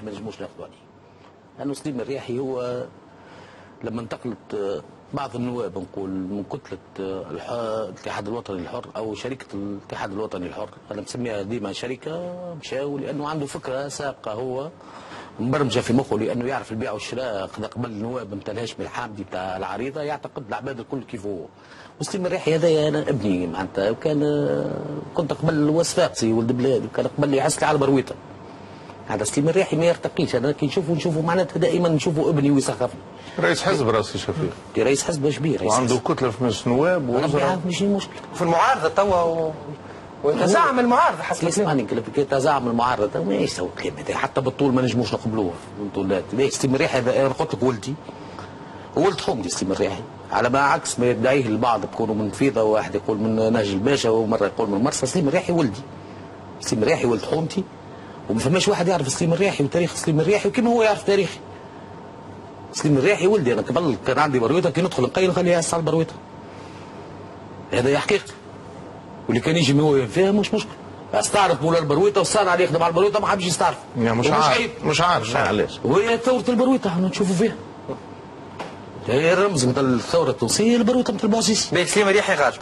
ما نجموش ناخذوا عليه. لانه سليم الرياحي هو لما انتقلت بعض النواب نقول من كتله الاتحاد الوطني الحر او شركه الاتحاد الوطني الحر، انا مسميها ديما شركه، مشاو لانه عنده فكره سابقه هو مبرمجه في مخه، لانه يعرف البيع والشراء قبل النواب نتاع الهاشمي الحامدي بتاع العريضه، يعتقد العباد الكل كيف هو. وسليم الرياحي هذا انا ابني معناتها، وكان كنت قبل وصفاقسي ولد بلادي، وكان قبل يحس لي على برويته. هذا سليم الرياحي ما يرتقيش، انا كي نشوفه معناتها دائما نشوفه ابني ويسخفني. رئيس حزب راسي شفيق، رئيس حزب كبير، وعنده كتله في مجلس النواب ووزراء. مش مشكله في المعارضه توا وتزعم المعارضه حسب اسمعني تزعم المعارضه ما يسوي الكلام هذا، حتى بالطول ما نجموش نقبلوه بالطولات. سليم الرياحي هذا انا قلت لك ولدي وولد حمدي سليم الرياحي، على ما عكس ما يدعيه البعض بكونوا من فيضه، وواحد يقول من نهج الباشا ومره يقول من مرسى. سليم الرياحي ولدي، سليم الرياحي ولد حومتي، وما فماش واحد يعرف سليم الرياحي وتاريخ سليم الرياحي وكما هو يعرف تاريخي. سليم الرياحي ولدي، انا قبل كان عندي برويته كي ندخل نقيل نخليها يسعى على البرويته. هذا هي حقيقه. واللي كان يجي هو فيها مش مشكل. استعرف مولا البرويته وصار عليه يخدم على البرويته ما حبش يستعرف. مش عارف علاش. وهي ثوره البرويته احنا نشوفوا فيها. هي الرمز نتاع الثوره التونسيه البرويته نتاع البوعزيزي. سليم الرياحي غالب.